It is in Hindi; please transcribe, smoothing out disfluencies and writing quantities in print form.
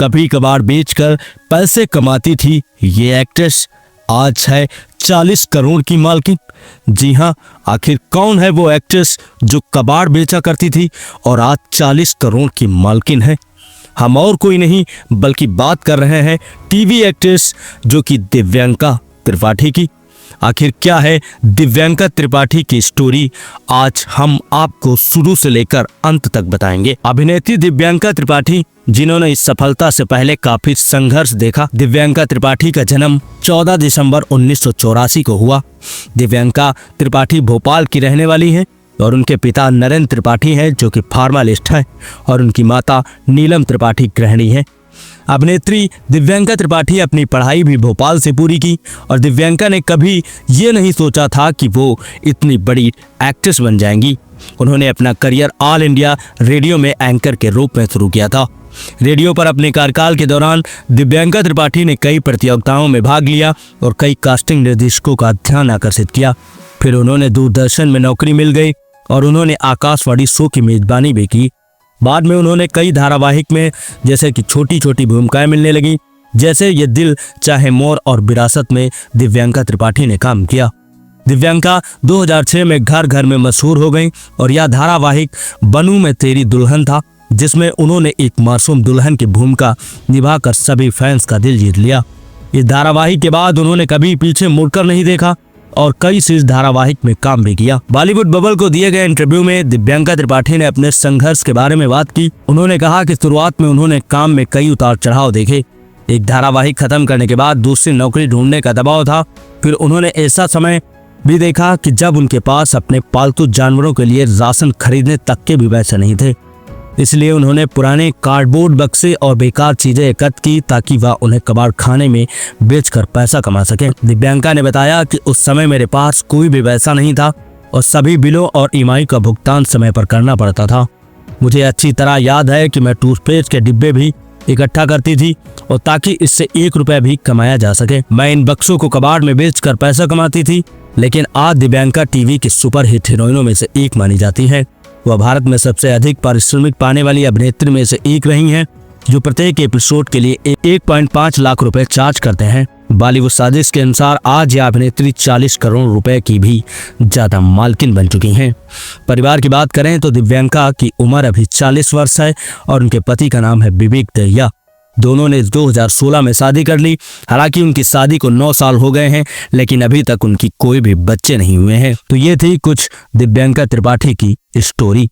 कभी कभार बेचकर पैसे कमाती थी ये एक्ट्रेस आज है 40 करोड़ की मालकिन। जी हाँ, आखिर कौन है वो एक्ट्रेस जो कबाड़ बेचा करती थी और आज 40 करोड़ की मालकिन है? हम और कोई नहीं बल्कि बात कर रहे हैं टीवी एक्ट्रेस जो कि दिव्यांका त्रिपाठी की। आखिर क्या है दिव्यांका त्रिपाठी की स्टोरी, आज हम आपको शुरू से लेकर अंत तक बताएंगे। अभिनेत्री दिव्यांका त्रिपाठी, जिन्होंने इस सफलता से पहले काफी संघर्ष देखा। दिव्यांका त्रिपाठी का जन्म 14 दिसंबर 1984 को हुआ। दिव्यांका त्रिपाठी भोपाल की रहने वाली हैं और उनके पिता नरेंद्र त्रिपाठी हैं जो कि फार्मालिस्ट हैं और उनकी माता नीलम त्रिपाठी गृहिणी हैं। अभिनेत्री दिव्यांका त्रिपाठी अपनी पढ़ाई भी भोपाल से पूरी की और दिव्यांका ने कभी ये नहीं सोचा था कि वो इतनी बड़ी एक्ट्रेस बन जाएंगी। उन्होंने अपना करियर ऑल इंडिया रेडियो में एंकर के रूप में शुरू किया था। रेडियो पर अपने कार्यकाल के दौरान दिव्यांका त्रिपाठी ने कई प्रतियोगिताओं में भाग लिया और कई कास्टिंग निर्देशकों का ध्यान आकर्षित किया। फिर उन्होंने दूरदर्शन में नौकरी मिल गई और उन्होंने आकाशवाणी शो की मेजबानी भी की। बाद में उन्होंने कई धारावाहिक में जैसे कि छोटी छोटी भूमिकाएं मिलने लगी, जैसे ये दिल चाहे मोर और विरासत में दिव्यांका त्रिपाठी ने काम किया। दिव्यांका 2006 में घर घर में मशहूर हो गई और यह धारावाहिक बनूं मैं तेरी दुल्हन था, जिसमें उन्होंने एक मासूम दुल्हन की भूमिका निभाकर सभी फैंस का दिल जीत लिया। इस धारावाहिक के बाद उन्होंने कभी पीछे मुड़कर नहीं देखा और कई सीरीज धारावाहिक में काम भी किया। बॉलीवुड बबल को दिए गए इंटरव्यू में दिव्यांका त्रिपाठी ने अपने संघर्ष के बारे में बात की। उन्होंने कहा कि शुरुआत में उन्होंने काम में कई उतार चढ़ाव देखे। एक धारावाहिक खत्म करने के बाद दूसरी नौकरी ढूंढने का दबाव था। फिर उन्होंने ऐसा समय भी देखा कि जब उनके पास अपने पालतू जानवरों के लिए राशन खरीदने तक के भी पैसे नहीं थे। इसलिए उन्होंने पुराने कार्डबोर्ड बक्से और बेकार चीजें एकत्र की ताकि वह उन्हें कबाड़ खाने में बेचकर पैसा कमा सके। दिव्यांका ने बताया कि उस समय मेरे पास कोई भी पैसा नहीं था और सभी बिलों और ईएमआई का भुगतान समय पर करना पड़ता था। मुझे अच्छी तरह याद है कि मैं टूथपेस्ट के डिब्बे भी इकट्ठा करती थी और ताकि इससे 1 रुपया भी कमाया जा सके। मैं इन बक्सों को कबाड़ में बेचकर पैसा कमाती थी। लेकिन आज दिव्यांका टीवी की सुपर हिट हीरोइनों में से एक मानी जाती है। वह भारत में सबसे अधिक पारिश्रमिक पाने वाली अभिनेत्री में से एक रही हैं, जो प्रत्येक एपिसोड के लिए 1.5 लाख रुपए चार्ज करते हैं। बॉलीवुड साजिश के अनुसार आज यह अभिनेत्री 40 करोड़ रुपए की भी ज्यादा मालकिन बन चुकी हैं। परिवार की बात करें तो दिव्यांका की उम्र अभी 40 वर्ष है और उनके पति का नाम है विवेक दहिया। दोनों ने 2016 में शादी कर ली। हालांकि उनकी शादी को 9 साल हो गए हैं, लेकिन अभी तक उनकी कोई भी बच्चे नहीं हुए हैं। तो ये थी कुछ दिव्यांका त्रिपाठी की स्टोरी।